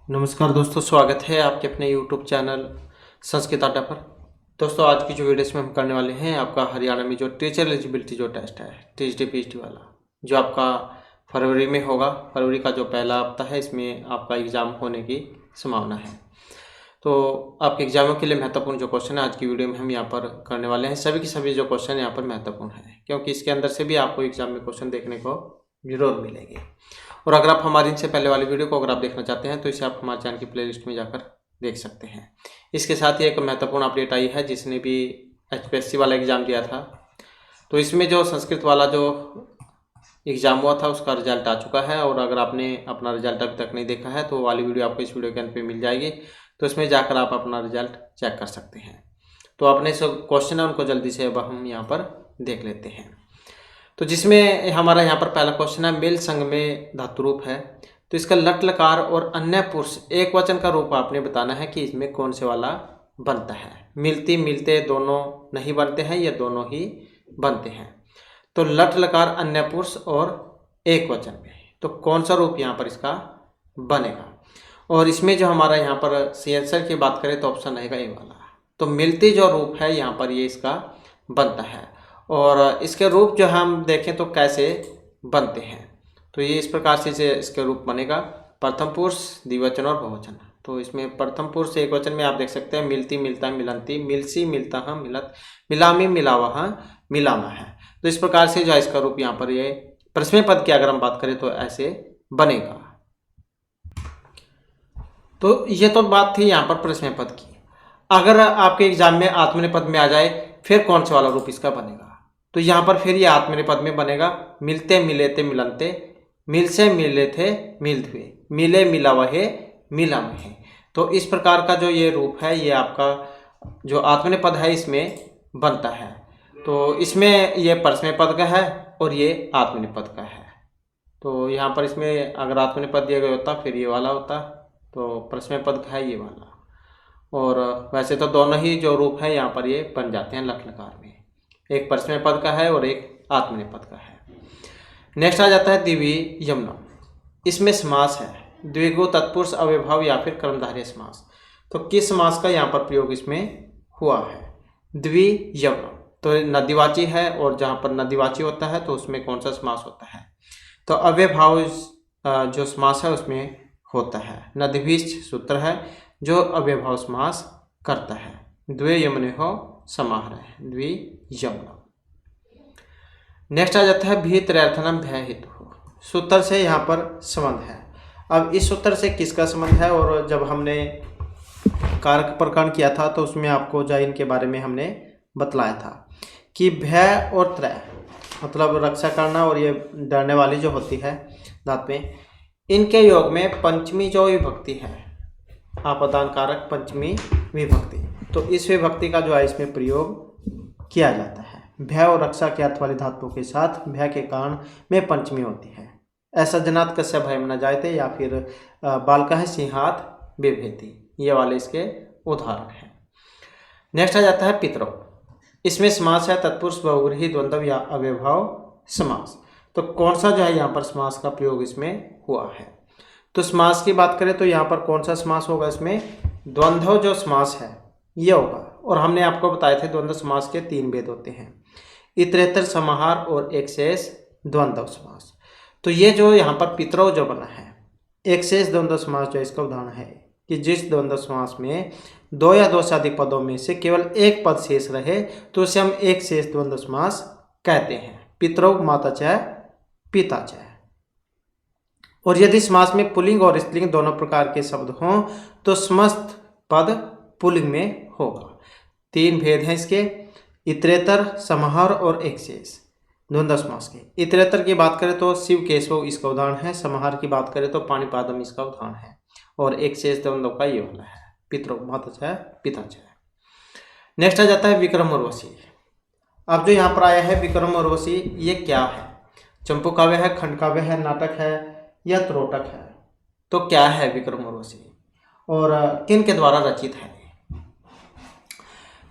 नमस्कार दोस्तों, स्वागत है आपके अपने YouTube चैनल संस्कृत अड्डा पर। दोस्तों, आज की जो वीडियो इसमें हम करने वाले हैं, आपका हरियाणा में जो टीचर एलिजिबिलिटी जो टेस्ट है टीजीटी पीजीटी वाला, जो आपका फरवरी में होगा। फरवरी का जो पहला हफ्ता है, इसमें आपका एग्ज़ाम होने की संभावना है। तो आपके एग्जामों के लिए महत्वपूर्ण जो क्वेश्चन है आज की वीडियो में हम यहाँ पर करने वाले हैं। सभी के सभी जो क्वेश्चन यहाँ पर महत्वपूर्ण है, क्योंकि इसके अंदर से भी आपको एग्जाम में क्वेश्चन देखने को जरूर मिलेंगे। और अगर आप हमारी इनसे पहले वाली वीडियो को अगर आप देखना चाहते हैं तो इसे आप हमारे चैनल की प्लेलिस्ट में जाकर देख सकते हैं। इसके साथ ही एक महत्वपूर्ण अपडेट आई है, जिसने भी एचपीएससी वाला एग्ज़ाम दिया था, तो इसमें जो संस्कृत वाला जो एग्ज़ाम हुआ था उसका रिजल्ट आ चुका है। और अगर आपने अपना रिजल्ट अभी तक नहीं देखा है तो वाली वीडियो आपको इस वीडियो के अंत पे मिल जाएगी, तो इसमें जाकर आप अपना रिजल्ट चेक कर सकते हैं। तो अपने जो क्वेश्चन है उनको जल्दी से अब हम यहाँ पर देख लेते हैं। तो जिसमें हमारा यहाँ पर पहला क्वेश्चन है, मेल संघ में धातु रूप है, तो इसका लट लकार और अन्य पुरुष एक वचन का रूप आपने बताना है कि इसमें कौन से वाला बनता है। मिलती मिलते दोनों नहीं बनते हैं, ये दोनों ही बनते हैं। तो लट लकार अन्य पुरुष और एक वचन में, तो कौन सा रूप यहाँ पर इसका बनेगा। और इसमें जो हमारा यहाँ पर सी आंसर की बात करें तो ऑप्शन रहेगा ए वाला। तो मिलती जो रूप है यहाँ पर ये इसका बनता है। और इसके रूप जो हम देखें तो कैसे बनते हैं, तो ये इस प्रकार से इसके रूप बनेगा, प्रथम पुरुष द्विवचन और बहुवचन। तो इसमें प्रथम पुरुष एक वचन में आप देख सकते हैं, मिलती मिलता मिलंती, मिलसी मिलता मिलत, मिलामी मिलावह मिलामा है। तो इस प्रकार से जो है इसका रूप यहाँ पर ये प्रश्न पद की अगर हम बात करें तो ऐसे बनेगा। तो ये तो बात थी यहाँ पर प्रश्न पद की। अगर आपके एग्जाम में आत्मनेपद में आ जाए फिर कौन सा वाला रूप इसका बनेगा, तो यहाँ पर फिर ये आत्मनेपद में बनेगा, मिलते मिले थे मिलनते, मिल से मिले थे मिल हुए, मिले मिला वहे मिला में। तो इस प्रकार का जो ये रूप है ये आपका जो आत्मनेपद है इसमें बनता है। तो इसमें ये परस्मय पद का है और ये आत्मनेपद का है। तो यहाँ पर इसमें अगर आत्मनेपद दिया गया होता फिर ये वाला होता, तो परस्मय पद का है ये वाला। और वैसे तो दोनों ही जो रूप है यहाँ पर ये बन जाते हैं लट लकार में, एक परस्मय पद का है और एक आत्मनेपद का है। नेक्स्ट आ जाता है द्विवी यमनम। इसमें समास है, द्विगु तत्पुरुष अव्ययभाव या फिर कर्मधारय समास। तो किस समास का यहाँ पर प्रयोग इसमें हुआ है, द्वि यमनम। तो नदीवाची है और जहाँ पर नदीवाची होता है तो उसमें कौन सा समास होता है, तो अव्ययभाव जो समास है उसमें होता है। नदीभीष्ट सूत्र है जो अव्ययभाव समास करता है। द्वे यमने हो समाहरः द्वियमनम। नेक्स्ट आ जाता है भीतरर्थनम भय हेतु। सूत्र से यहाँ पर संबंध है। अब इस सूत्र से किसका संबंध है, और जब हमने कारक प्रकरण किया था तो उसमें आपको जैन के बारे में हमने बतलाया था कि भय और त्रय मतलब रक्षा करना और ये डरने वाली जो होती है धातुएं, इनके योग में पंचमी जो विभक्ति है, आपादान कारक पंचमी विभक्ति, तो इस विभक्ति का जो है इसमें प्रयोग किया जाता है। भय और रक्षा के अर्थ वाली धातुओं के साथ भय के कारण में पंचमी होती है। ऐसा जनात कस्य भय न जायते, या फिर बालका है सिंहात विभेति, ये वाले इसके उदाहरण हैं। नेक्स्ट आ जाता है पितरौ। इसमें समास है तत्पुरुष बहुव्रीहि द्वंद्व या अव्ययभाव समास। तो कौन सा जो है यहाँ पर समास का प्रयोग इसमें हुआ है, तो समास की बात करें तो यहाँ पर कौन सा समास होगा, इसमें द्वंद्व जो समास है ये होगा। और हमने आपको बताए थे द्वंद्व समास के 3 भेद होते हैं, इतरेतर समाहार और एक शेष द्वंद्व समास। तो ये जो यहाँ पर पितरौ जो बना है, एक शेष द्वंद्व समास जो इसका उदाहरण है कि जिस द्वंद्व समास में 2 या 2 से अधिक पदों में से केवल एक पद शेष रहे तो उसे हम एक शेष द्वंद्व समास कहते हैं। पितरौ माता च पिता च। और यदि समास में पुल्लिंग और स्त्रीलिंग दोनों प्रकार के शब्द हों तो समस्त पद पुल्लिंग में होगा। 3 भेद हैं इसके, इतरेतर समाहार और एक शेष द्वंद्व समास के। इतरेतर की बात करें तो शिव केशव इसका उदाहरण है, समाहार की बात करें तो पाणिपादम इसका उदाहरण है, और एक शेष द्वंद्व का ये वाला है पितरौ माता च पिता च। नेक्स्ट आ जाता है विक्रम उर्वशी। अब जो यहाँ पर आया है विक्रम उर्वशी, ये क्या है, चंपू काव्य है, खंड काव्य है, नाटक है या त्रोटक है। तो क्या है विक्रम उर्वशी और किन के द्वारा रचित है,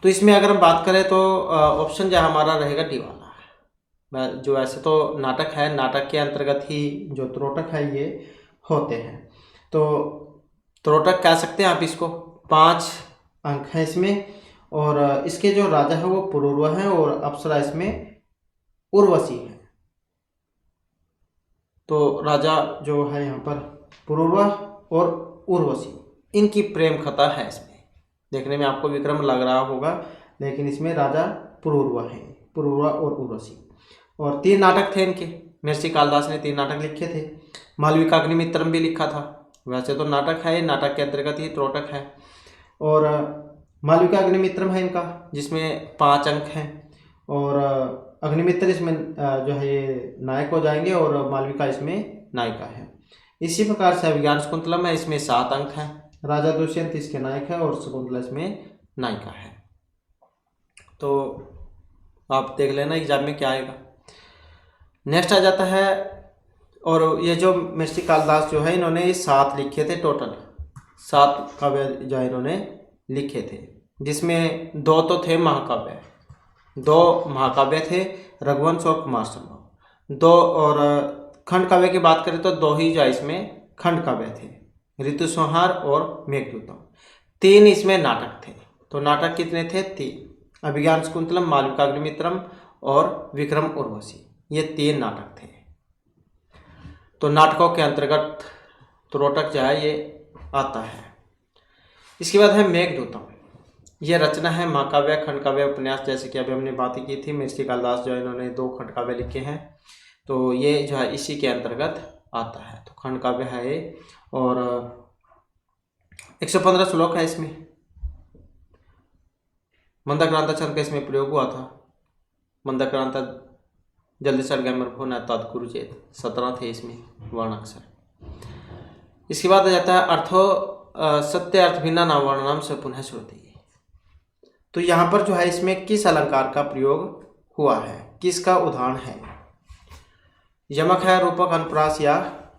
तो इसमें अगर हम बात करें तो ऑप्शन जो हमारा रहेगा डी वाला। जो ऐसे तो नाटक है, नाटक के अंतर्गत ही जो त्रोटक है ये होते हैं। तो त्रोटक कह सकते हैं आप इसको। 5 अंक हैं इसमें, और इसके जो राजा है वो पुरूरवा है और अप्सरा इसमें उर्वशी है। तो राजा जो है यहाँ पर पुरूरवा और उर्वशी, इनकी प्रेम कथा है इसमें। देखने में आपको विक्रम लग रहा होगा, लेकिन इसमें राजा पुरूरवा है, पुरूरवा और उर्वशी। और 3 नाटक थे इनके। महर्षि कालिदास ने 3 नाटक लिखे थे। मालविकाग्निमित्रम भी लिखा था। वैसे तो नाटक है, नाटक के अंतर्गत ही त्रोटक है। और मालविकाग्निमित्रम है इनका, जिसमें 5 अंक हैं। और अग्निमित्र इसमें जो है ये नायक हो जाएंगे और मालविका इसमें नायिका है। इसी प्रकार से अभिज्ञान शकुंतलम है, इसमें 7 अंक हैं। राजा दुष्यंत इसके नायक है और शकुंतला इसमें नायिका है। तो आप देख लेना एग्जाम में क्या आएगा। नेक्स्ट आ जाता है, और ये जो महर्षि कालिदास जो है इन्होंने 7 लिखे थे, टोटल 7 काव्य जो है इन्होंने लिखे थे, जिसमें 2 तो थे महाकाव्य, 2 महाकाव्य थे, रघुवंश और कुमार संभव। 2 और खंड काव्य की बात करें तो 2 ही जो इसमें खंड काव्य थे, ऋतु संहार और मेघदूतम। 3 इसमें नाटक थे। तो नाटक कितने थे? 3। अभिज्ञान शकुंतलम, मालविकाग्निमित्रम और विक्रम उर्वशी, ये 3 नाटक थे। तो नाटकों के अंतर्गत त्रोटक जो है ये आता है। इसके बाद है मेघदूतम। ये रचना है महाकाव्य, खंड काव्य, उपन्यास, जैसे कि अभी हमने बात की थी। महर्षि कालिदास जो है इन्होंने 2 खंड काव्य लिखे हैं, तो ये जो है इसी के अंतर्गत आता है। तो खंड काव्य है ये, और 115 श्लोक है इसमें। मंदक्रांता छंद का इसमें प्रयोग हुआ था। मंदक्रांता जल्दी सर गैमर भोना तत्कुरु चेत, 17 थे इसमें वर्ण अक्षर। इसके बाद आ जाता है अर्थो सत्य अर्थ भिन्ना नाम वर्णनाम से पुनः श्रुति। तो यहाँ पर जो है इसमें किस अलंकार का प्रयोग हुआ है, किसका उदाहरण है? यमक है, रूपक, अनुप्रास या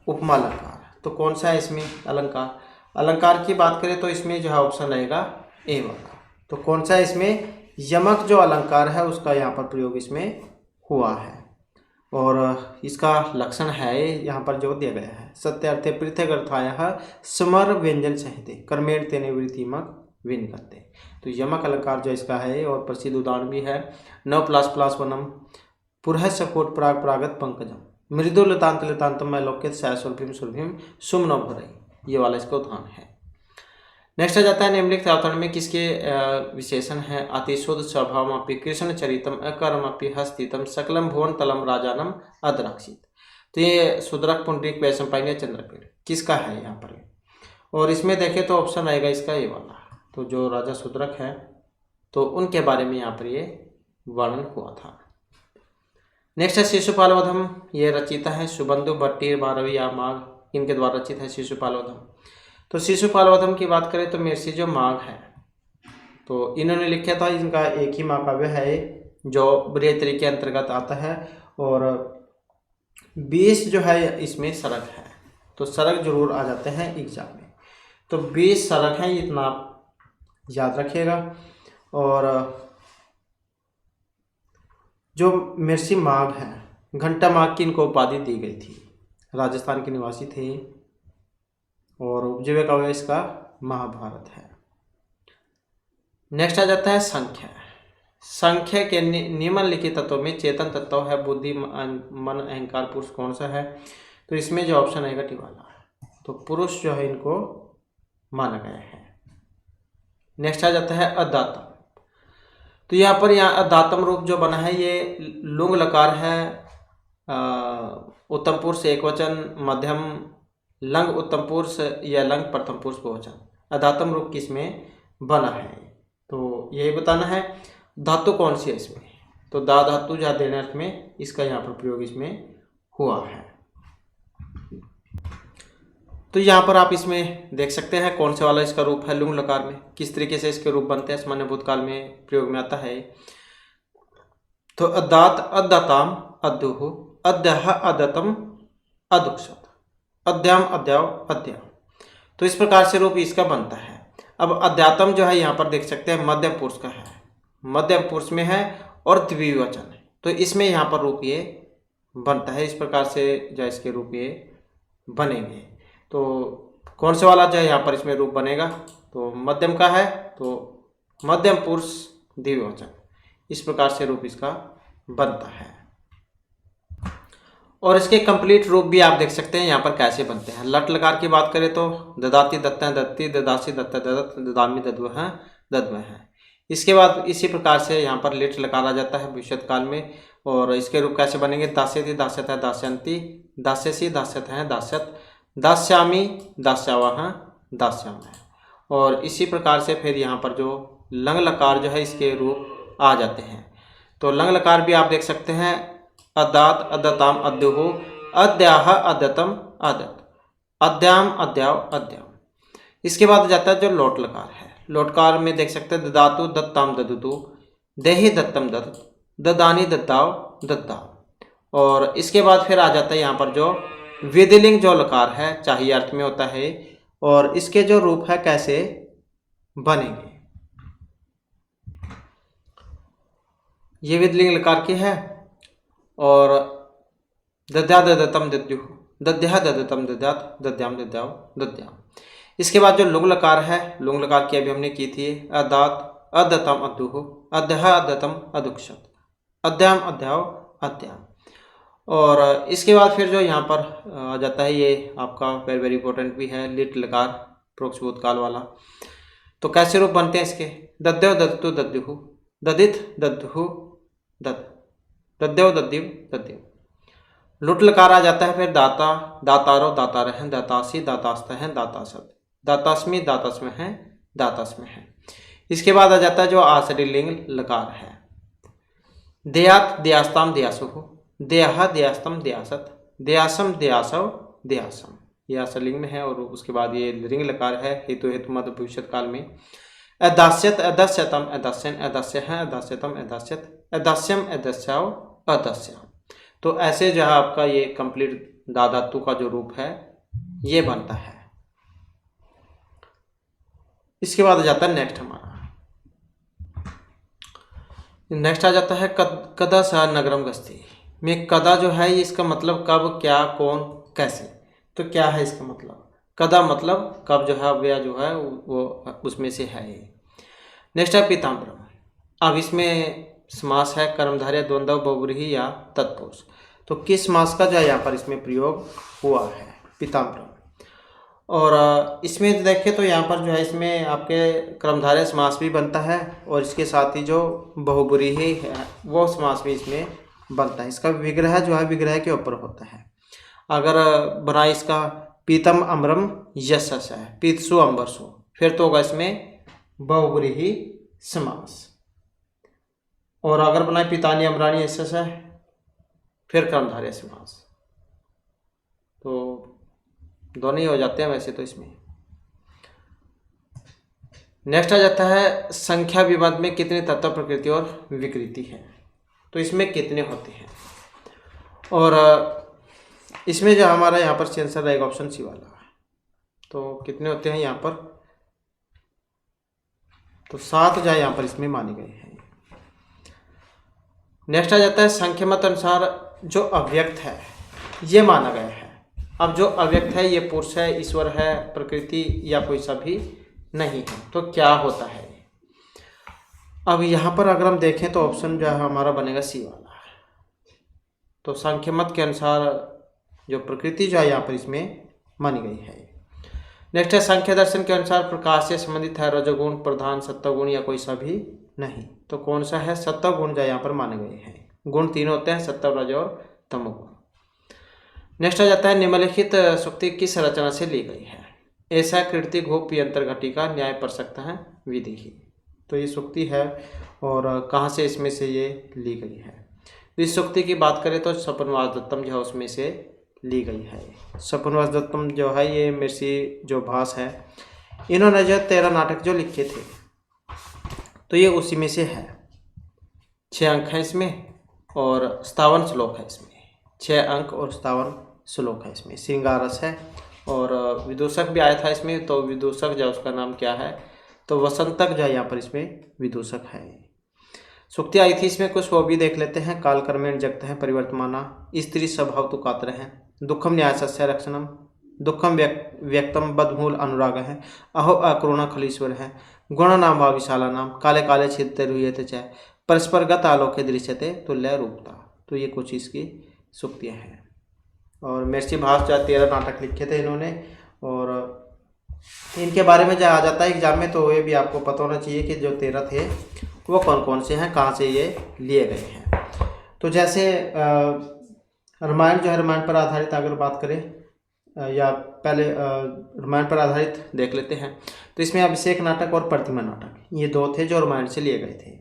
उपमा अलंकार। तो कौन सा है इसमें अलंकार? अलंकार की बात करें तो इसमें जो है ऑप्शन रहेगा ए वाला। तो कौन सा है इसमें? यमक जो अलंकार है उसका यहाँ पर प्रयोग इसमें हुआ है। और इसका लक्षण है यहाँ पर जो दिया गया है, सत्य अर्थे पृथक अर्थायः समर व्यंजन संहिते कर्मेण तेने वृत्तिमक विन करते। तो यमक अलंकार जो इसका है, और प्रसिद्ध उदाहरण भी है, 9++ वनम पुरह सकोट प्राग प्रागत पंकजम मृदु लतांत लतांतम में लोकित सुरभिम सुरभिम सुम न भरई, ये वाला इसका उदाहरण है। नेक्स्ट आ जाता है निम्नलिखित अवतरण में किसके विशेषण है? अतिशुद्ध स्वभावमपि कृष्ण चरितम अकर्मपि हस्तितम सकलम भुवन तलम राजानम अद्रक्षित। तो ये सुद्रक पुंडरीक वैशंपायन चंद्रपीड़ किसका है यहाँ पर? और इसमें देखें तो ऑप्शन आएगा इसका ये वाला। तो जो राजा सुद्रक है तो उनके बारे में यहाँ पर ये वर्णन हुआ था। नेक्स्ट है शिशुपाल वधम। ये रचिता है सुबंधु भट्टी, भारवी या माघ, इनके द्वारा रचित है शिशुपाल वधम। तो शिशुपाल वधम की बात करें तो महर्षि जो माघ है तो इन्होंने लिखा था। इनका एक ही महाकाव्य है जो बृहत्तरी के अंतर्गत आता है, और 20 जो है इसमें सरक है। तो सरक जरूर आ जाते हैं एग्जाम में। तो 20 सरक हैं, इतना आप याद रखिएगा। और जो महर्षि माघ है, घंटा माघ की इनको उपाधि दी गई थी। राजस्थान के निवासी थे, और उपजीव्य काव्य इसका महाभारत है। नेक्स्ट आ जाता है संख्या। संख्या के निम्नलिखित तत्वों में चेतन तत्व है बुद्धि, मन, अहंकार, पुरुष कौन सा है? तो इसमें जो ऑप्शन आएगा टी वाला। तो पुरुष जो है इनको माना गया है। नेक्स्ट आ जाता है अदातम। तो यहाँ पर अदातम रूप जो बना है ये लुंग लकार है, उत्तम पुरुष एकवचन, मध्यम लंग उत्तम पुरुष या लंग प्रथम पुरुष बहुवचन। अदातम रूप किसमें बना है? तो यही बताना है। धातु कौन सी है इसमें? तो दा धातु जा देने अर्थ में इसका यहाँ पर प्रयोग इसमें हुआ है। तो यहाँ पर आप इसमें देख सकते हैं कौन से वाला इसका रूप है लुंग लकार में, किस तरीके से इसके रूप बनते हैं, सामान्य भूतकाल में प्रयोग में आता है। तो अदात, अदाताम, अद्युहु, अद्यः, अदतम, अदुक्षत, अद्याम, अद्याव, अद्याम। तो इस प्रकार से रूप इसका बनता है। अब अध्यात्म जो है यहाँ पर देख सकते हैं मध्यम पुरुष का है, मध्यम पुरुष में है और द्विवचन है। तो इसमें यहाँ पर रूप ये बनता है। इस प्रकार से जो इसके रूप ये बनेंगे। तो कौन से वाला जो है यहाँ पर इसमें रूप बनेगा, तो मध्यम का है, तो मध्यम पुरुष द्विवचन, इस प्रकार से रूप इसका बनता है। और इसके कंप्लीट रूप भी आप देख सकते हैं यहाँ पर कैसे बनते हैं। लट लकार की बात करें तो ददाती, दत्ता, दत्ती, ददासी, दत्ता, ददत, ददामी, दद्व है, दद्म है। इसके बाद इसी प्रकार से यहाँ पर लिट लकार आ जाता है भविष्य काल में। और इसके रूप कैसे बनेंगे, दास्यति, दास्यत है, दास्यंती, दास्यसी, दास्यत है, दास्यत, दास्यामी, दास्यावह, दास्याम है। और इसी प्रकार से फिर यहाँ पर जो लंग लकार जो है इसके रूप आ जाते हैं। तो लंग लकार भी आप देख सकते हैं, अदात, अदताम, अद्युहु, अद्याह, अद्यतम, अदत, अद्याम, अद्याव, अद्याम। इसके बाद जाता है जो लोट लकार है। लोटकार में देख सकते हैं ददातु, दत्ताम, ददुतु, देहि, दत्तम, दत्त, ददानी, दत्ताव, दत्ताव। और इसके बाद फिर आ जाता है यहाँ पर जो विधिलिंग जो लकार है, चाहिए अर्थ में होता है। और इसके जो रूप है कैसे बनेंगे, ये विधिलिंग लकार की है। और दद्या, ददतम, दद्युः, दद्यः, ददतम, दद्यात्, दद्याम, दद्याव, दद्याम। इसके बाद जो लुंग लकार है, लुंग लकार की अभी हमने की थी, अदात, अदतम, अद्युः, अद्यः, अदतम, अदुक्षत, अद्याम, अद्याव, अद्याम। और इसके बाद फिर जो यहाँ पर आ जाता है, ये आपका वेरी वेरी इंपॉर्टेंट भी है, लिट लकार, प्रोक्ष भूतकाल वाला। तो कैसे रूप बनते हैं इसके, दद्यो, ददतु, दद्युः, ददित, दद्युः, दद, दद्यो, दद्यु, दद्यु। लुट लकार आ जाता है फिर दाता, दातारो, दातारह, दातासी, दातास्त है, दातासत, दातास्मी, दातास्म है, दातास्म है। इसके बाद आ जाता है जो आश्रय लिंग लकार है, दयात, दयास्ताम, दयासुहु, दयाह, दयास्तम, दयासत, दयासम, दयासव, दयासम, ये आश्रय लिंग में है। और उसके बाद ये रिंग लकार है, हेतु हेतु मध्य भविष्य काल में, अदास्यत, अदास्यतम, अदास्यन, अदास्य है, अदास्यतम, अदास्यत, अदास्यम, अदास्याव, अदास्याम। तो ऐसे जो है आपका ये कंप्लीट दाधातु का जो रूप है ये बनता है। इसके बाद आ जाता है नेक्स्ट हमारा, नेक्स्ट आ जाता है कदा सा नगरम गस्ती में। कदा जो है इसका मतलब कब, क्या, कौन, कैसे। तो क्या है इसका मतलब, कदा मतलब कब जो है, अव्यय जो है वो उसमें से है ये। नेक्स्ट है पीताम्बरम। अब इसमें समास है कर्मधारय, द्वंद्व, बहुव्रीहि या तत्पुरुष। तो किस समास का जो है यहाँ पर इसमें प्रयोग हुआ है, पीताम्बरम। और इसमें देखें तो यहाँ पर जो है इसमें आपके कर्मधारय समास भी बनता है, और इसके साथ ही जो बहुव्रीहि है वो समास भी इसमें बनता है। इसका विग्रह जो है विग्रह के ऊपर होता है। अगर बनाए इसका पीतम अम्रम यशस है, पीतसु अम्बरसु, फिर तो होगा इसमें बहुव्रीहि समास। और अगर बनाए पितानी अम्रानी यशस है, फिर कर्मधारय समास। तो दोनों ही हो जाते हैं वैसे तो इसमें। नेक्स्ट आ जाता है संख्या विबंध में कितने तत्व, प्रकृति और विकृति है। तो इसमें कितने होते हैं, और इसमें जो हमारा यहाँ पर आंसर रहेगा ऑप्शन सी वाला। तो कितने होते हैं यहाँ पर, तो 7 जो है यहाँ पर इसमें माने गए हैं। नेक्स्ट आ जाता है संख्या मत अनुसार जो अव्यक्त है ये माना गया है। अब जो अव्यक्त है ये पुरुष है, ईश्वर है, प्रकृति या कोई सा भी नहीं है। तो क्या होता है, अब यहाँ पर अगर हम देखें तो ऑप्शन जो है हमारा बनेगा सी वाला। तो संख्या मत के अनुसार जो प्रकृति जो है यहाँ पर इसमें मानी गई है। नेक्स्ट है संख्या दर्शन के अनुसार प्रकाश से संबंधित है रजोगुण, प्रधान, सत्वगुण या कोई सा भी नहीं। तो कौन सा है, सत्वगुण जो यहाँ पर माने गए हैं। गुण 3 होते हैं, सत्व, रज और तमोगुण। नेक्स्ट आ जाता है निम्नलिखित सूक्ति किस रचना से ली गई है। ऐसा कृति घोप यंत्र घटी का न्याय पर सकता है विधि ही। तो ये सूक्ति है और कहाँ से इसमें से ये ली गई है। इस सूक्ति की बात करें तो स्वपनवास दत्तम जो है उसमें से ली गई है। स्वपनवास दत्तम जो है ये महर्षि जो भास है, इन्होंने जो 13 नाटक जो लिखे थे तो ये उसी में से है। 6 अंक है इसमें और 57 श्लोक है इसमें। 6 अंक और 57 श्लोक है इसमें। श्रृंगार रस है और विदूषक भी आया था इसमें। तो विदूषक जो उसका नाम क्या है, तो वसंतक जो है यहाँ पर इसमें विदूषक है। सूक्ति आई थी इसमें कुछ, वो भी देख लेते हैं। काल कर्मेण जगत है परिवर्तमाना, स्त्री स्वभाव तो कातर है, दुखम न्याय सस्य रक्षणम, दुखम व्यक्तम बदमूल अनुराग है, अहो अक्रोण खलीश्वर है, गुण नाम वा विशाला नाम, काले काले छिदते रुयते च, परस्पर गत आलोके दृश्यते तुल्य रूपता। तो ये कुछ इसकी सूक्तियाँ हैं। और महर्षि भास जो 13 नाटक लिखे थे इन्होंने, और इनके बारे में जब आ जाता है एग्जाम में तो ये भी आपको पता होना चाहिए कि जो 13 थे वो कौन कौन से हैं, कहाँ से ये लिए गए हैं। तो जैसे रामायण जो है, रामायण पर आधारित अगर बात करें या पहले रामायण पर आधारित देख लेते हैं, तो इसमें अभिषेक नाटक और प्रतिमा नाटक ये दो थे जो रामायण से लिए गए थे।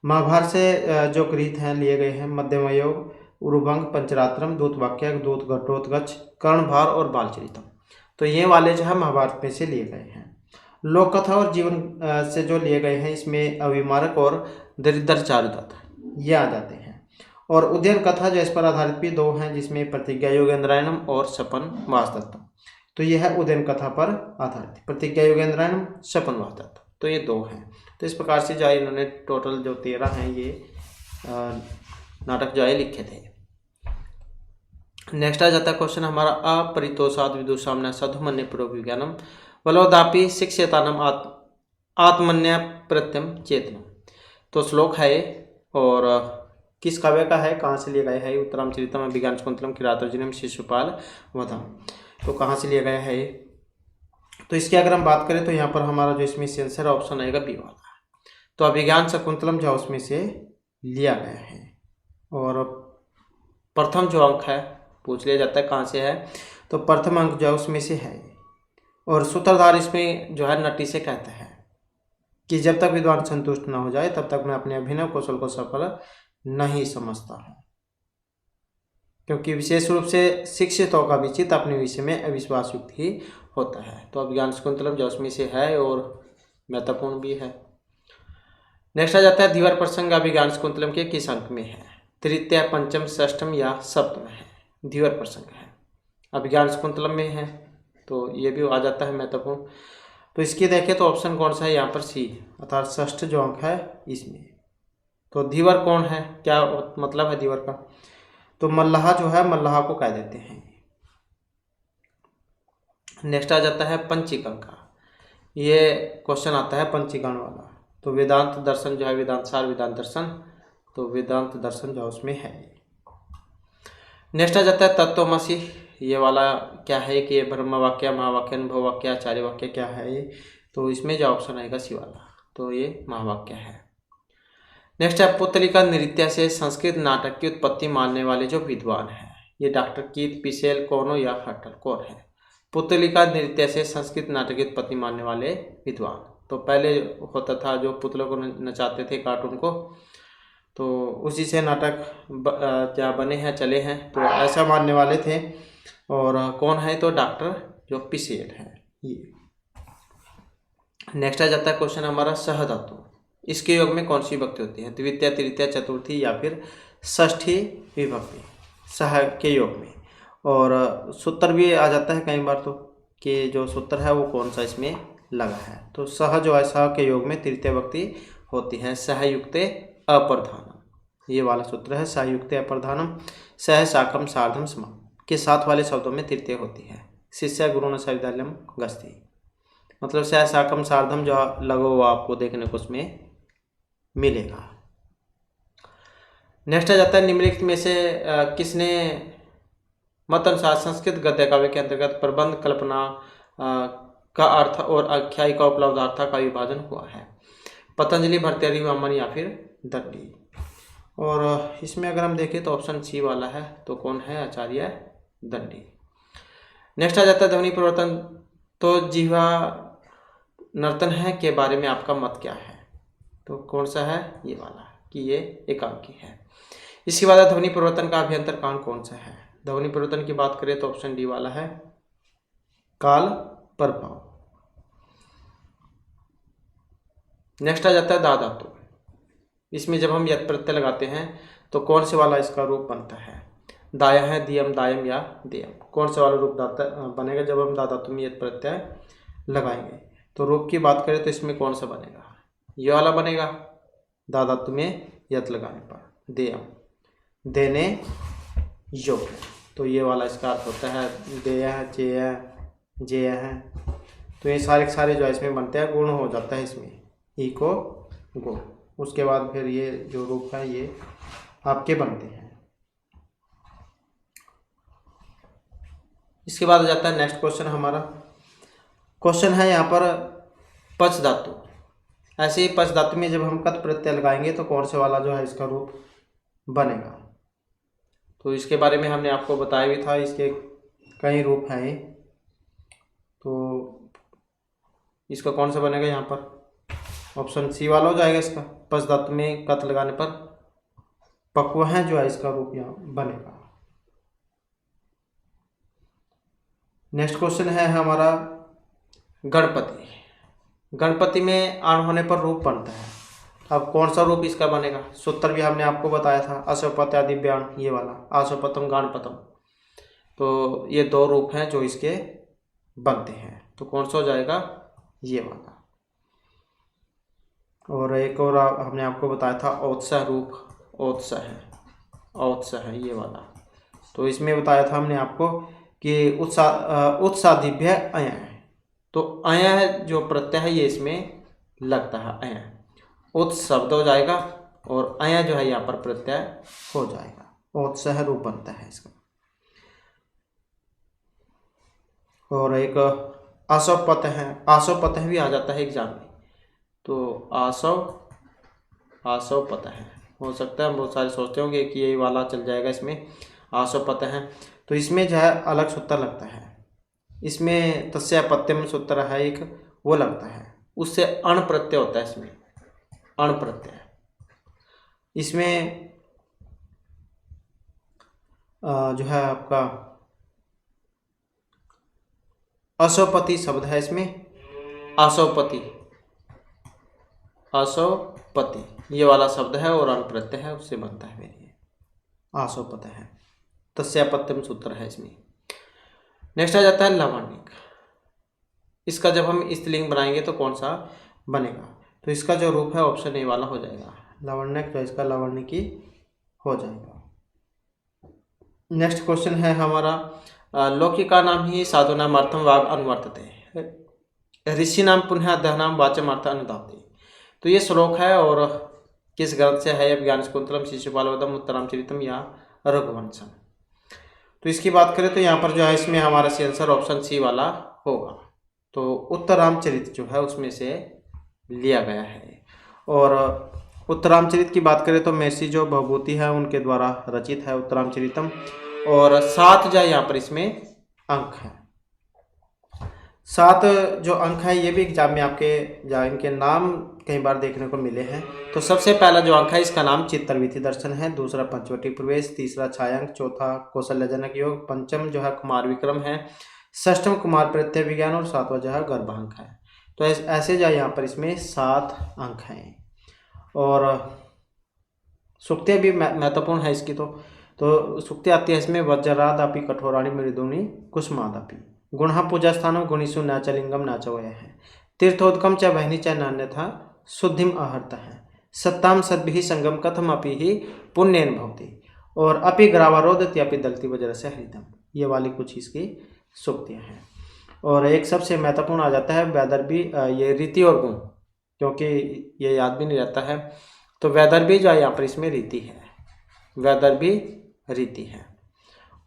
महाभारत से जो गृहीत हैं लिए गए हैं मध्यमयोग, उरुभंग, पंचरात्रम, दूतवाक्य, दूत घटोत्कच, कर्णभार और बालचरितम। तो ये वाले जो है महाभारत में से लिए गए हैं। लोक कथा और जीवन से जो लिए गए हैं इसमें अविमारक और दरिद्र चारुदत्त ये आ जाते हैं। और उद्यन कथा जो इस पर आधारित भी दो हैं, जिसमें प्रतिज्ञा योगेंद्रायणम और सपन वासदत्तम। तो यह है उद्यन कथा पर आधारित, प्रतिज्ञा योगेंद्रायणम, सपन वासदत्त। तो ये दो हैं। तो इस प्रकार से जो है इन्होंने टोटल जो 13 हैं ये नाटक जो है लिखे थे। नेक्स्ट आ जाता है क्वेश्चन हमारा, अपरितोषाद विदुषाम्ना साधुमन्य पूर्व विज्ञानम बलोदापि शिक्षितानम आत्मन्य प्रत्यम चेतनम। तो श्लोक है और किस काव्य का है, कहाँ से लिया गया है? उत्तरामचरितम, विज्ञान शाकुंतलम, किरातार्जुनीयम, शिशुपाल वधम। तो कहाँ से लिया गया है? तो इसकी अगर हम बात करें तो यहाँ पर हमारा जो इसमें आंसर ऑप्शन आएगा बी वाला। तो अभिज्ञान शाकुंतलम जो उसमें से लिया गया है। और प्रथम जो अंक है पूछ लिया जाता है कहाँ से है, तो प्रथम अंक जो है उसमें से है। और सूत्रधार इसमें जो है नटी से कहता है कि जब तक विद्वान संतुष्ट न हो जाए तब तक मैं अपने अभिनव कौशल को सफल नहीं समझता हूँ, क्योंकि विशेष रूप से शिक्षितों का विचित अपने विषय में अविश्वास युक्त ही होता है। तो अभिज्ञान शाकुंतलम जो उसमें से है और महत्वपूर्ण भी है। नेक्स्ट आ जाता है धीवर प्रसंग अभिज्ञान शाकुंतलम के किस अंक में है? तृतीय, पंचम, षष्ठम या सप्तम है? धीवर प्रसंग है, अभिज्ञान शाकुंतलम में है, तो ये भी आ जाता है महत्वपूर्ण। तो इसकी देखें तो ऑप्शन कौन सा है यहाँ पर? सी, अर्थात षष्ठ जो अंक है इसमें। तो धीवर कौन है, क्या मतलब है धीवर का? तो मल्लाह जो है, मल्लाह को कह देते हैं। नेक्स्ट आ जाता है पंचीकरण का। ये क्वेश्चन आता है पंचीकरण वाला। तो वेदांत दर्शन जो है, वेदांत सार, वेदांत दर्शन, तो वेदांत दर्शन जो उसमें है। नेक्स्ट आ जाता है तत्वमसि। ये वाला क्या है कि ये ब्रह्म वाक्य, महावाक्य, अनुभव वाक्य, आचार्य वाक्य क्या है ये? तो इसमें जो ऑप्शन आएगा सी वाला, तो ये महावाक्य है। नेक्स्ट है पुतलिका नृत्य से संस्कृत नाटक की उत्पत्ति मानने वाले जो विद्वान हैं, ये डॉक्टर कीथ, पिसेल, कोनो या हटल कौन है? पुतलिका नृत्य से संस्कृत नाटक की उत्पत्ति मानने वाले विद्वान। तो पहले होता था जो पुतलों को नचाते थे कार्टून को, तो उसी से नाटक क्या बने हैं, चले हैं, तो ऐसा मानने वाले थे। और कौन है? तो डॉक्टर जो पिसेल है ये। नेक्स्ट आ जाता है क्वेश्चन हमारा सहधातु। इसके योग में कौन सी विभक्ति होती है? द्वितीय, तृतीय, चतुर्थी या फिर षष्ठी विभक्ति सह के योग में। और सूत्र भी आ जाता है कई बार, तो कि जो सूत्र है वो कौन सा इसमें लगा है। तो सह जो है, सह के योग में तृतीय विभक्ति होती है, सहयुक्ते अप्रधानम, ये वाला सूत्र है, सहयुक्ते अप्रधानम, सह साकम सार्धम समाम के साथ वाले शब्दों में तृतीय होती है। शिष्य गुरुण सविदाल्यम गस्ती, मतलब सह साकम सार्धम जो लगा हुआ आपको देखने को उसमें मिलेगा। नेक्स्ट आ जाता है निम्नलिखित में से किसने मत अनुसार संस्कृत गद्य काव्य के अंतर्गत प्रबंध, कल्पना का अर्थ और आख्यायिका उपलब्धार्था का विभाजन हुआ है? पतंजलि, भर्तृहरि, वामन या फिर दंडी। और इसमें अगर हम देखें तो ऑप्शन सी वाला है, तो कौन है? आचार्य दंडी। नेक्स्ट आ जाता है ध्वनि परिवर्तन। तो जिह्वा नर्तन है के बारे में आपका मत क्या है? तो कौन सा है? ये वाला, कि ये एकांकी है। इसके बाद ध्वनि परिवर्तन का अभ्यंतर कांड कौन सा है? ध्वनि परिवर्तन की बात करें तो ऑप्शन डी वाला है, काल प्रभाव। नेक्स्ट आ जाता है दा धातु। इसमें जब हम यत् प्रत्यय लगाते हैं तो कौन से वाला इसका रूप बनता है? दाया है, दियम, दायम या देयम, कौन सा वाला रूप बनेगा जब हम दा धातु में यत् प्रत्यय लगाएंगे? तो रूप की बात करें तो इसमें कौन सा बनेगा? ये वाला बनेगा, दा धातु में यत् लगाने पर, देयम, देने योग्य। तो ये वाला इसका अर्थ होता है देय, चेय, जे है, तो ये सारे के सारे जो है इसमें बनते हैं, गुण हो जाता है इसमें ई को गुण। उसके बाद फिर ये जो रूप है ये आपके बनते हैं। इसके बाद आ जाता है नेक्स्ट क्वेश्चन हमारा। क्वेश्चन है यहाँ पर पच धातु। ऐसे ही पच धातु में जब हम कत प्रत्यय लगाएंगे तो कौन से वाला जो है इसका रूप बनेगा। तो इसके बारे में हमने आपको बताया भी था, इसके कई रूप हैं। तो इसका कौन सा बनेगा यहाँ पर, ऑप्शन सी वाला हो जाएगा इसका। पच धातु में कत लगाने पर पक्व है जो है इसका रूप यहाँ बनेगा। नेक्स्ट क्वेश्चन है हमारा गणपति। गणपति में अण होने पर रूप बनता है। अब कौन सा रूप इसका बनेगा, सूत्र भी हमने आपको बताया था, अशोपत आदि व्याण, ये वाला आशोपतम गणपतम। तो ये दो रूप हैं जो इसके बनते हैं। तो कौन सा हो जाएगा, ये वाला। और एक और हमने आपको बताया था औत्साह रूप, औत्साह है, औत्साह है ये वाला। तो इसमें बताया था हमने आपको कि उत्सादिभ्य अय है। तो अय जो प्रत्यय है ये इसमें लगता है, अय उत शब्द हो जाएगा और अय जो है यहाँ पर प्रत्यय हो जाएगा, औत्साह रूप बनता है इसका। और एक आशवपत है, आशवपत भी आ जाता है एग्जाम में। तो आशवपत है हो सकता है, बहुत सारे सोचते होंगे कि ये वाला चल जाएगा इसमें, आशवपत है। तो इसमें जो है अलग सूत्र लगता है, इसमें तस्य पत्यम सूत्र है एक, वो लगता है, उससे अण प्रत्यय होता है इसमें, अण प्रत्यय। इसमें जो है आपका अशोपति शब्द है इसमें, आशवपति, आशवपति ये वाला शब्द है और अण प्रत्यय है, उससे बनता है मेरे आशवपत है, तस्यापत्यम सूत्र है इसमें। नेक्स्ट आ जाता है लावण्यक। इसका जब हम स्त्रीलिंग बनाएंगे तो कौन सा बनेगा, तो इसका जो रूप है ऑप्शन ए वाला हो जाएगा, लावण्यक, तो इसका लावण्यकी हो जाएगा। नेक्स्ट क्वेश्चन है हमारा लौकिका नाम ही साधु नाम अर्थम वाग अनुवर्तते, ऋषि नाम पुनः अध्याय नाम वाचम अर्थ अनुदाते। तो ये श्लोक है और किस ग्रंथ से है, ज्ञान शाकुंतलम, शिशुपालवधम, उत्तरामचरितम या रघुवंशम। तो इसकी बात करें तो यहाँ पर जो है इसमें हमारा सी आंसर ऑप्शन सी वाला होगा। तो उत्तरामचरित जो है उसमें से लिया गया है। और उत्तरामचरित की बात करें तो महर्षि जो भवभूति है उनके द्वारा रचित है उत्तरामचरितम। और 7 जो यहाँ पर इसमें अंक है, 7 जो अंक है ये भी एग्जाम में आपके इनके नाम कई बार देखने को मिले हैं। तो सबसे पहला जो अंक है इसका नाम चित्तरविधि दर्शन है, दूसरा पंचवटी प्रवेश, तीसरा छायांक, चौथा कौशल्यजनक योग, पंचम जो है कुमार विक्रम है, षष्ठम कुमार प्रत्यय विज्ञान और 7वां जो है गर्भांक है। तो ऐसे जो यहाँ पर इसमें 7 अंक हैं। और सूक्तियाँ भी महत्वपूर्ण है इसकी। तो सूक्ति आती है इसमें, वज्रादापि कठोराणि मृदुनि कुसुमादापि, गुणः पूजा स्थानम गुणिषु न च लिंगम न च वयः है, तीर्थोदकम च वहनी च नान्यथा शुद्धिम आहर्त है, सत्ताम सद्भिः संगम कथम अपि ही पुण्येन भवति, और अपि ग्रावारोदति अपि दलति वज्र से हरितम। ये वाली कुछ इसकी सूक्तियाँ हैं। और एक सबसे महत्वपूर्ण आ जाता है वैदर्भी, ये रीति और गुण, क्योंकि ये याद भी नहीं रहता है। तो वैदर्भी जो है यहाँ पर इसमें रीति है, वैदर्भी रीति है।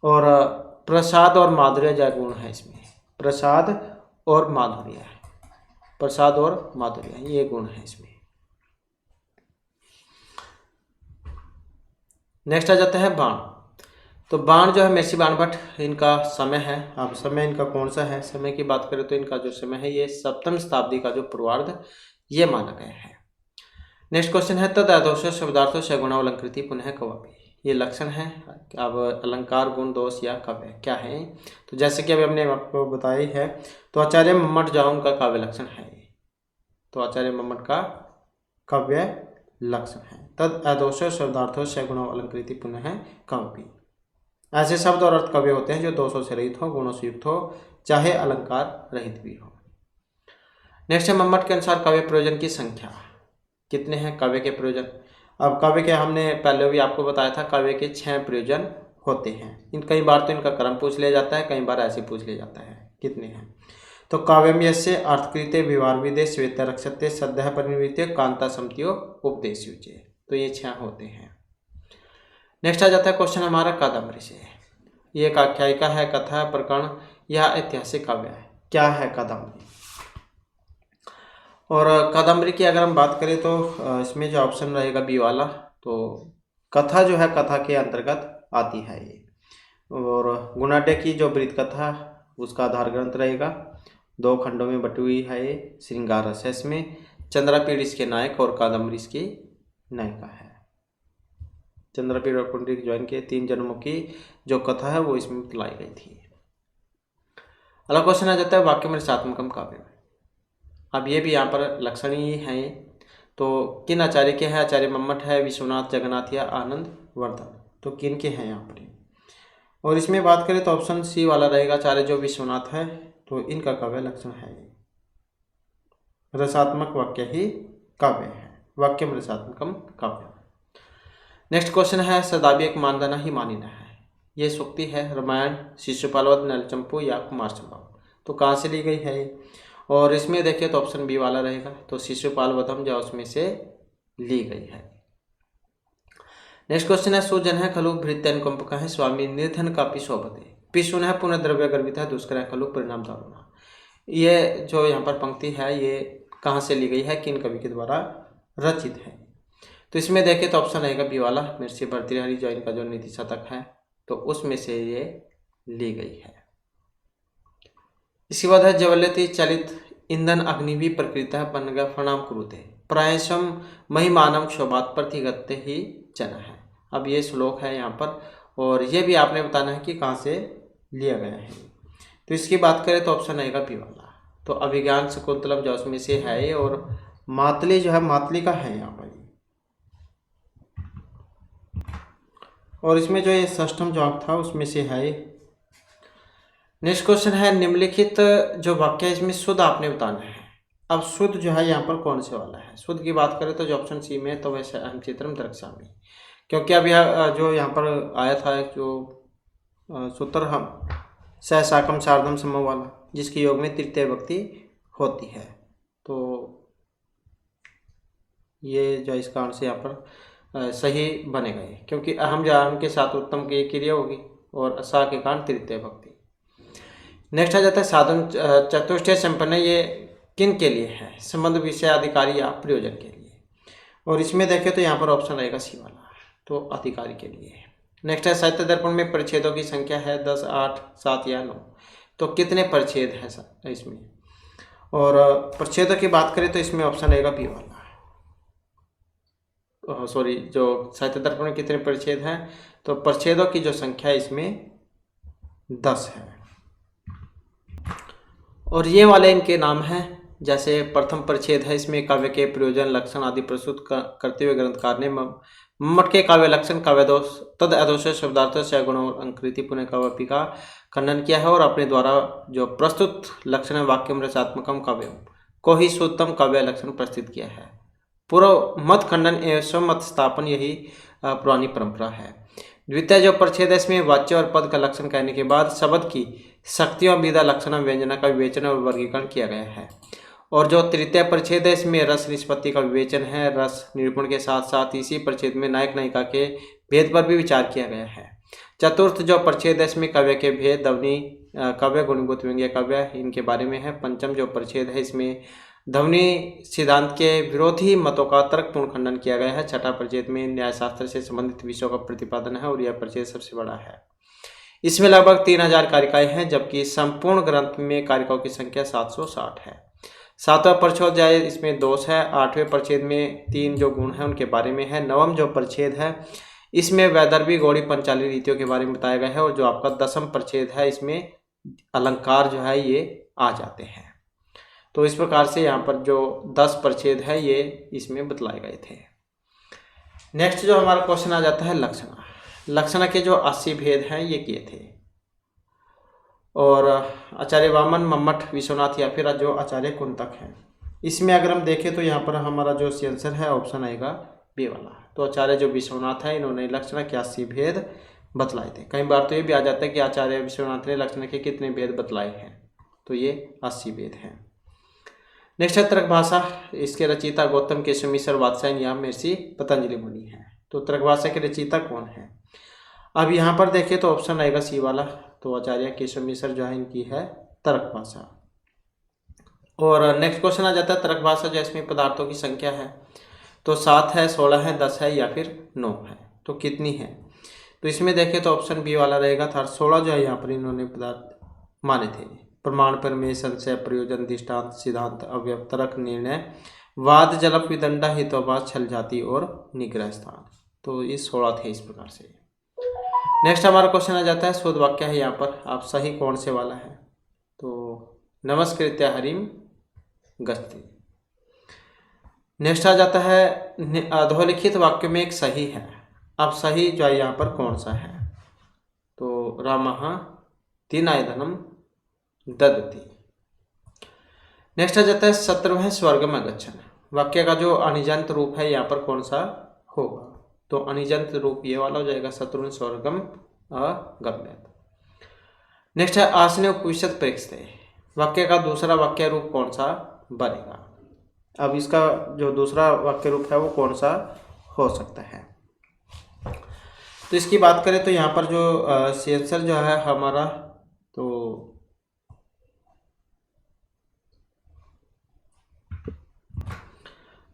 और प्रसाद और माधुर्य जो गुण है इसमें, प्रसाद और माधुर्य है, प्रसाद और माधुर्य ये गुण है इसमें। नेक्स्ट आ जाता है बाण। तो बाण जो है महर्षि बाण भट्ट इनका समय है। अब समय इनका कौन सा है, समय की बात करें तो इनका जो समय है ये 7वीं शताब्दी का जो पूर्वार्ध ये माना गया है। नेक्स्ट क्वेश्चन है तद आदोष शब्दार्थो सगुणावलंकृति पुनः कवापि, ये लक्षण है। अब अलंकार गुण दोष या काव्य क्या है, तो जैसे कि अभी हमने आपको बताई है। तो आचार्य मम्मट जो उनका काव्य लक्षण है, तो आचार्य मम्मट का काव्य लक्षण है तद आदोष शब्दार्थो सगुणावलंकृति पुनः कवापि। ऐसे शब्द और अर्थ काव्य होते हैं जो दोषों से रहित हो, गुणों से युक्त हो, चाहे अलंकार रहित भी हो। नेक्स्ट है मम्मट के अनुसार काव्य प्रयोजन की संख्या कितने हैं काव्य के प्रयोजन। अब काव्य के हमने पहले भी आपको बताया था, काव्य के 6 प्रयोजन होते हैं। कई बार तो इनका क्रम पूछ लिया जाता है, कई बार ऐसे पूछ लिया जाता है कितने हैं। तो काव्यम यस्य अर्थकृते विवारविदे श्वेत रक्षते सद्यः परिनिवृत्ते कांता समतियो उपदेश युजे। तो ये 6 होते हैं। नेक्स्ट आ जाता है क्वेश्चन हमारा कादम्बरी से। ये एक आख्यायिका है, कथा, प्रकरण या ऐतिहासिक काव्य है। क्या है कादम्बरी? और कादम्बरी की अगर हम बात करें तो इसमें जो ऑप्शन रहेगा बी वाला, तो कथा जो है कथा के अंतर्गत आती है ये। और गुणाढ्य की जो वृत्त कथा उसका आधार ग्रंथ रहेगा। 2 खंडों में बटी हुई है ये। श्रृंगार रस है इसमें। चंद्रापीड़ इसके नायक और कादम्बरी इसकी नायिका है। चंद्रापीड़ और पुंडरीक ज्वाइन के 3 जन्मों की जो कथा है वो इसमें बतलाई गई थी। अगला क्वेश्चन आ जाता है वाक्यम रसात्मकम काव्य। अब ये भी यहाँ पर लक्षण ही है। तो किन आचार्य के हैं? आचार्य मम्मट है, विश्वनाथ, जगन्नाथ या आनंद वर्धन। तो किन के हैं यहाँ पर? और इसमें बात करें तो ऑप्शन सी वाला रहेगा, आचार्य जो विश्वनाथ है। तो इनका काव्य लक्षण है रसात्मक वाक्य ही काव्य है। वाक्यम रसात्मकम काव्य। नेक्स्ट क्वेश्चन है सदाभी एक मानदना ही मानिना है। ये सूक्ति है रामायण, शिशुपालवध, नलचंपू या कुमार संभव। तो कहाँ से ली गई है ये? और इसमें देखिए तो ऑप्शन बी वाला रहेगा, तो शिशुपालवधम जो उसमें से ली गई है। नेक्स्ट क्वेश्चन है सुजन है खलु भृत्यनुकंपक है स्वामी निर्धन का पिशोभते पिशुन है पुनः द्रव्य गर्भित है दुष्कर है खलु परिणाम दारुणा। ये जो यहाँ पर पंक्ति है ये कहाँ से ली गई है, किन कवि के द्वारा रचित है? तो इसमें देखें तो ऑप्शन रहेगा बी वाला, महर्षि भर्तृहरि जो इनका जो नीति शतक है तो उसमें से ये ली गई है। इसके बाद है जवल्यति चलित ईंधन अग्निभी प्रकृतः पन्नगा प्रणाम कुरुते प्रायशम महिमानम क्षोभात प्रतिगत्य ही जन है। अब ये श्लोक है यहाँ पर, और ये भी आपने बताना है कि कहाँ से लिया गया है। तो इसकी बात करें तो ऑप्शन रहेगा बी वाला, तो अभिज्ञान शकुंतलम जो उसमें से है ये, और मातली जो है मातली का है यहाँ पर। और इसमें जो ये षष्ठम जो था उसमें से है। नेक्स्ट क्वेश्चन है निम्नलिखित जो वाक्य है इसमें शुद्ध आपने बताना है। अब शुद्ध जो है यहाँ पर कौन से वाला है? शुद्ध की बात करें तो जो ऑप्शन सी में तो वैसे अहम चित्रम दर्शामी, क्योंकि अब यह जो यहाँ पर आया था जो सूत्र हम सहसाकम सार्धम समूह वाला, जिसके योग में तृतीय विभक्ति होती है। तो ये जो इस कारण से यहाँ पर सही बनेगा ये, क्योंकि अहम जाम के साथ उत्तम की क्रिया होगी और सा के कारण तृतीय विभक्ति। नेक्स्ट आ जाता है साधन चतुष्टय संपन्न। ये किन के लिए है? संबंध, विषय, अधिकारी या प्रयोजन के लिए। और इसमें देखें तो यहाँ पर ऑप्शन रहेगा सी वाला, तो अधिकारी के लिए। नेक्स्ट है साहित्य दर्पण में परिच्छेदों की संख्या है 10, 8, 7 या 9। तो कितने परिच्छेद हैं इसमें? और परिच्छेदों की बात करें तो इसमें ऑप्शन रहेगा बी वाला, सॉरी जो साहित्य दर्पण में कितने परिच्छेद हैं, तो परिच्छेदों की जो संख्या है इसमें 10 है। और ये वाले इनके नाम हैं, जैसे प्रथम परिच्छेद है इसमें काव्य के प्रयोजन, लक्षण आदि प्रस्तुत करते हुए ग्रंथकार ने मम्मट के काव्य लक्षण, काव्य दोष, तद अदोष शब्दार्थ से गुण और अंकृति पुनः काव्य का खंडन किया है, और अपने द्वारा जो प्रस्तुत लक्षण वाक्यम रसात्मकम काव्यम को ही शुद्धतम काव्य लक्षण प्रस्तुत किया है। पूर्व मत खंडन एवं मत स्थापन यही पुरानी परंपरा है। द्वितीय जो परिच्छेद है इसमें वाच्य और पद का लक्षण कहने के बाद शब्द की शक्तियों, विधा, लक्षण, व्यंजना का विवेचन और वर्गीकरण किया गया है। और जो तृतीय परिच्छेद है इसमें रस निष्पत्ति का विवेचन है। रस निरूपण के साथ साथ इसी परिच्छेद में नायक नायिका के भेद पर भी विचार किया गया है। चतुर्थ जो परिच्छेद है इसमें काव्य के भेद, ध्वनि काव्य, गुणभूत व्यंग्य काव्य, इनके बारे में है। पंचम जो परिच्छेद है इसमें ध्वनि सिद्धांत के विरोधी मतों का तर्कपूर्ण खंडन किया गया है। छठा परिच्छेद में न्यायशास्त्र से संबंधित विषयों का प्रतिपादन है, और यह परिच्छेद सबसे बड़ा है। इसमें लगभग 3000 कारिकाएं हैं, जबकि संपूर्ण ग्रंथ में कारिकाओं की संख्या 760 है। सातवां परिच्छेद जाए इसमें दोष है। आठवें परिच्छेद में 3 जो गुण हैं उनके बारे में है। नवम जो परिच्छेद है इसमें वैदर्भी, गौड़ी, पंचाली रीतियों के बारे में बताया गया है। और जो आपका 10वां परिच्छेद है इसमें अलंकार जो है ये आ जाते हैं। तो इस प्रकार से यहाँ पर जो 10 परिच्छेद है ये इसमें बतलाए गए थे। नेक्स्ट जो हमारा क्वेश्चन आ जाता है लक्षणा। लक्षणा के जो 80 भेद हैं ये किए थे, और आचार्य वामन, मम्मट, विश्वनाथ या फिर जो आचार्य कुंतक हैं। इसमें अगर हम देखें तो यहाँ पर हमारा जो आंसर है ऑप्शन आएगा बी वाला। तो आचार्य जो विश्वनाथ है इन्होंने लक्षणा के 80 भेद बतलाए थे। कई बार तो ये भी आ जाता है कि आचार्य विश्वनाथ ने लक्षणा के कितने भेद बतलाए हैं, तो ये 80 वेद हैं। नेक्स्ट है तर्क भाषा। इसके रचयिता गौतम केशव मिश्र वात्स्यायन या महर्षि पतंजलि मुनि हैं। तो तर्क भाषा के रचयिता कौन है? अब यहाँ पर देखें तो ऑप्शन आएगा सी वाला। तो आचार्य केशव मिश्र जो है इनकी है तर्क भाषा। और नेक्स्ट क्वेश्चन आ जाता है तर्क भाषा जो इसमें पदार्थों की संख्या है। तो 7 है, 16 है, 10 है या फिर 9 है। तो कितनी है? तो इसमें देखें तो ऑप्शन बी वाला रहेगा था। 16 जो है यहाँ पर इन्होंने पदार्थ माने थे। प्रमाण, प्रमेय, संशय, प्रयोजन, दृष्टांत, सिद्धांत, अवयव, तर्क, निर्णय, वाद, जलप, विदंडा, हितोपवाद, छल जाति और निग्रह स्थान। तो ये 16 थे इस प्रकार से। नेक्स्ट हमारा क्वेश्चन आ जाता है शोध वाक्य है यहाँ पर, आप सही कौन से वाला है? तो नमस्कृत्य हरिम गच्छति। नेक्स्ट आ जाता है अधोलिखित वाक्य में एक सही है। अब सही जो है यहाँ पर कौन सा है? तो रामः तीनायधनम ददति। नेक्स्ट आ जाता है शत्रुः स्वर्गम अगच्छन्। वाक्य का जो अनिजंत रूप है यहाँ पर कौन सा होगा? तो अनिजंत रूप ये वाला हो जाएगा शत्रुः स्वर्गम अगम्यत। नेक्स्ट है आसने उपविशत प्रेक्षते। वाक्य का दूसरा वाक्य रूप कौन सा बनेगा? अब इसका जो दूसरा वाक्य रूप है वो कौन सा हो सकता है? तो इसकी बात करें तो यहाँ पर जो आंसर जो है हमारा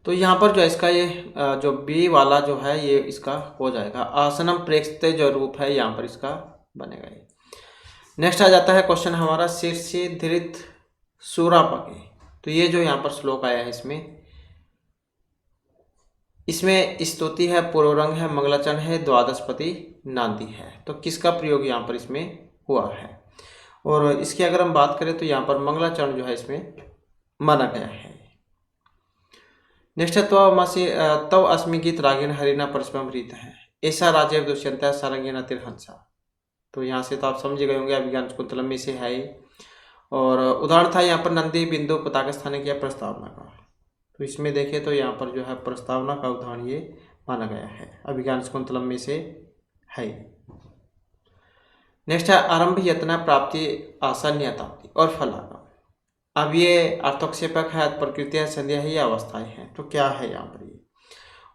तो यहाँ पर जो इसका ये जो बी वाला जो है ये इसका हो जाएगा। आसनम प्रेक्षते जो रूप है यहाँ पर इसका बनेगा ये। नेक्स्ट आ जाता है क्वेश्चन हमारा शीर्षी धृत सूरापके। तो ये जो यहाँ पर श्लोक आया है इसमें स्तुति है, पूर्वरंग है, मंगलाचरण है, द्वादशपति नांदी है। तो किसका प्रयोग यहाँ पर इसमें हुआ है? और इसकी अगर हम बात करें तो यहाँ पर मंगलाचरण जो है इसमें माना गया है। नेक्स्ट है तव अस्मि गीत रागेण हरिना परस्परम रीत है, ऐसा राजेव दुष्यंत सारंगेन तिरहंसा। तो यहाँ से तो आप समझ गए होंगे अभिज्ञान शकुंतलम में से है। और उदाहरण था यहाँ पर नंदी बिंदु पताका स्थान किया प्रस्तावना का। तो इसमें देखें तो यहाँ पर जो है प्रस्तावना का उदाहरण ये माना गया है, अभिज्ञान शकुंतलम में से है। नेक्स्ट है आरंभ यत्न प्राप्ति आसन्यताप्ति और फलागम। अब ये अर्थोक्षेपक है, प्रकृति है, संध्या है या अवस्थाएं हैं। तो क्या है यहाँ पर ये?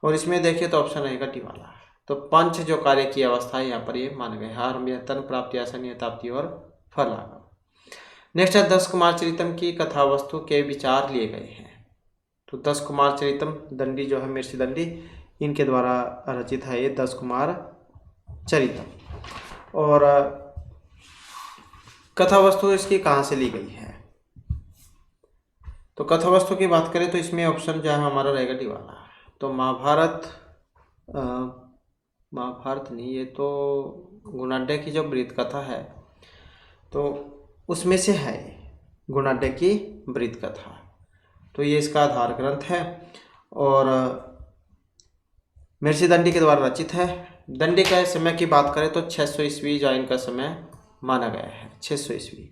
और इसमें देखिए तो ऑप्शन रहेगा टी वाला। तो पंच जो कार्य की अवस्था है यहाँ पर ये माना गया है, आरंभ यत्न प्राप्ति आसन्यताप्ति और फलागम। नेक्स्ट है 10 कुमार चरितम की कथा वस्तु के विचार लिए गए हैं। तो 10 कुमार चरितम दंडी जो है महर्षि दंडी इनके द्वारा रचित है ये 10 कुमार चरितम। और कथा वस्तु इसकी कहाँ से ली गई है? तो कथा वस्तु की बात करें तो इसमें ऑप्शन जो है हमारा रहेगा डी वाला। तो महाभारत नहीं, ये तो गुणाढ्य की जो वृत्त कथा है तो उसमें से है गुणाढ्य की वृत्त कथा। तो ये इसका आधार ग्रंथ है और महर्षि दंडी के द्वारा रचित है। दंडी का समय की बात करें तो 600 ईस्वी जो इनका समय माना गया है, 600 ईस्वी।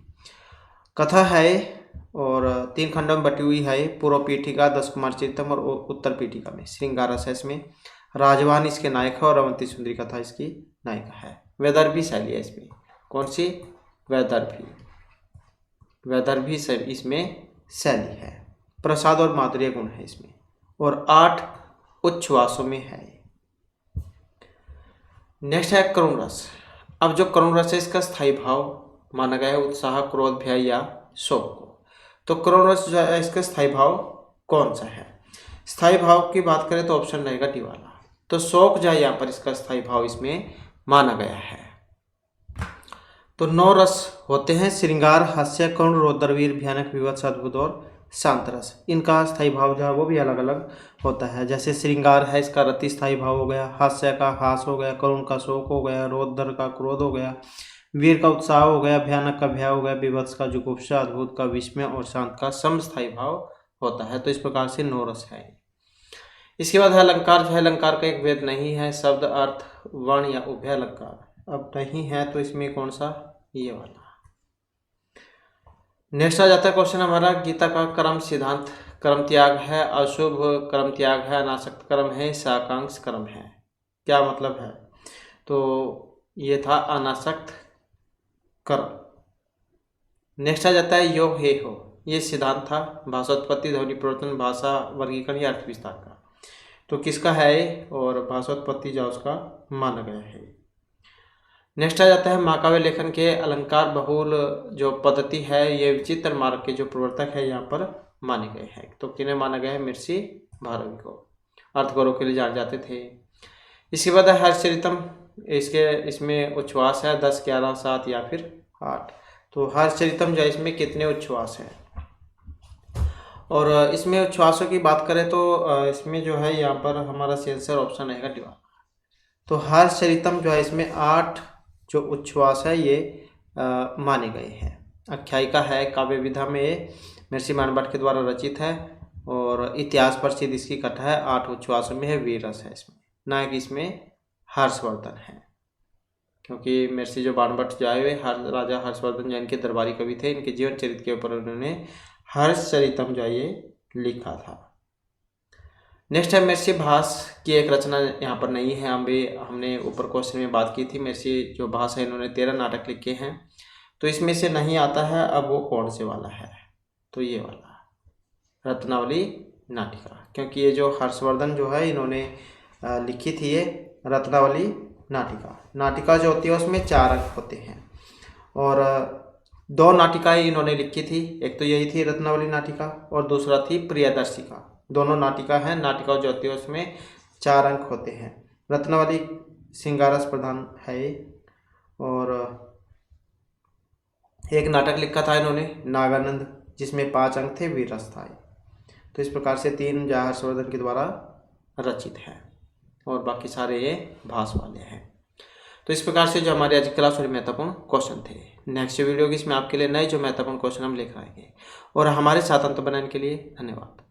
कथा है और 3 खंडों में बटी हुई है। पूर्व पीठिका 10 कुमार चरितम और उत्तर पीठिका में श्रृंगार रस है। इसमें राजवान इसके नायक है और अवंती सुंदरी कथा इसकी नायिका है। वैदर्भी शैली है इसमें। कौन सी? वैदर्भी इसमें शैली है। प्रसाद और माधुर्य गुण है इसमें और 8 उच्छ्वासों में है। नेक्स्ट है करुण रस। अब जो करुण रस है इसका स्थायी भाव माना गया है उत्साह, क्रोध, भय या शोक को। तो करुण रस जो है इसका स्थायी भाव कौन सा है? स्थायी भाव की बात करें तो ऑप्शन रहेगा डी वाला। तो शोक जो है यहाँ पर इसका स्थायी भाव इसमें माना गया है। तो 9 रस होते हैं, श्रृंगार, हास्य, करुण, रौद्र, वीर, भयानक, विवत्स, अद्भुत और शांत रस। इनका स्थायी भाव जो है वो भी अलग अलग होता है। जैसे श्रृंगार है इसका रति स्थायी भाव हो गया, हास्य का हास हो गया, करुण का शोक हो गया, रौद्र का क्रोध हो गया, वीर का उत्साह हो गया, भयानक का भय हो गया, विवत्स का जुगुप्सा, अद्भुत का विस्मय और शांत का समस्थायी भाव होता है। तो इस प्रकार से 9 रस है। इसके बाद है अलंकार। जो है अलंकार का एक वेद नहीं है, शब्द, अर्थ, वर्ण या उभय अलंकार। अब नहीं है तो इसमें कौन सा? ये वाला। नेक्स्ट आ जाता है क्वेश्चन हमारा गीता का कर्म सिद्धांत। कर्म त्याग है, अशुभ कर्म त्याग है, अनासक्त कर्म है, साकांक्ष कर्म है। क्या मतलब है? तो ये था अनासक्त कर्म। नेक्स्ट आ जाता है यो हे हो। ये सिद्धांत था भाषाोत्पत्ति, ध्वनि परिवर्तन, भाषा वर्गीकरण या अर्थ विस्तार का। तो किसका है ये, और भाषाोत्पत्ति जो उसका माना गया है। नेक्स्ट आ जाता है महाकाव्य लेखन के अलंकार बहुल जो पद्धति है, ये विचित्र मार्ग के जो प्रवर्तक है यहाँ पर माने गए हैं। तो किन्हें माना गया है, महर्षि भारवी को अर्थ गौरव के लिए जाने जाते थे। इसके बाद है हर्षचरितम। इसमें उच्छ्वास है 10, 11, 7 या फिर 8। तो हर्षचरितम जो है इसमें कितने उच्छ्वास हैं, और इसमें उच्छ्वासों की बात करें तो इसमें जो है यहाँ पर हमारा सेंसर ऑप्शन रहेगा डिवा। तो हर्षचरितम जो है इसमें 8 जो उच्छ्वास है ये माने गए हैं। आख्यायिका है, काव्य विधा में महर्षि मानभट्ट के द्वारा रचित है, और इतिहास प्रसिद्ध इसकी कथा है। 8 उच्छ्वासों में है, वीर रस है इसमें, ना कि इसमें हर्षवर्धन है, क्योंकि महर्षि जो बाणभट्ट जो आए हुए राजा हर्षवर्धन जो इनके दरबारी कवि थे, इनके जीवन चरित्र के ऊपर उन्होंने हर्षचरितम जो ये लिखा था। नेक्स्ट है महर्षि भास की एक रचना यहाँ पर नहीं है। हमने ऊपर क्वेश्चन में बात की थी, महर्षि जो भास है इन्होंने 13 नाटक लिखे हैं, तो इसमें से नहीं आता है। अब वो कौन से वाला है, तो ये वाला रत्नावली नाटिका, क्योंकि ये जो हर्षवर्धन जो है इन्होंने लिखी थी ये रत्नावली नाटिका। नाटिका जो होती है उसमें 4 अंक होते हैं, और 2 नाटिकाएं इन्होंने लिखी थी। एक तो यही थी रत्नावली नाटिका, और दूसरा थी प्रियदर्शिका। दोनों नाटिका हैं। नाटिका जो होती है उसमें 4 अंक होते हैं। रत्नावली श्रृंगारस प्रधान है, और एक नाटक लिखा था इन्होंने नागानंद, जिसमें 5 अंक थे, वीररस था। तो इस प्रकार से 3 जो हर्षवर्धन के द्वारा रचित है, और बाकी सारे ये भास वाले हैं। तो इस प्रकार से जो हमारे आज की क्लास में महत्वपूर्ण क्वेश्चन थे। नेक्स्ट वीडियो की इसमें आपके लिए नए जो महत्वपूर्ण क्वेश्चन हम लेकर आएंगे, और हमारे साथ अंत बनाने के लिए धन्यवाद।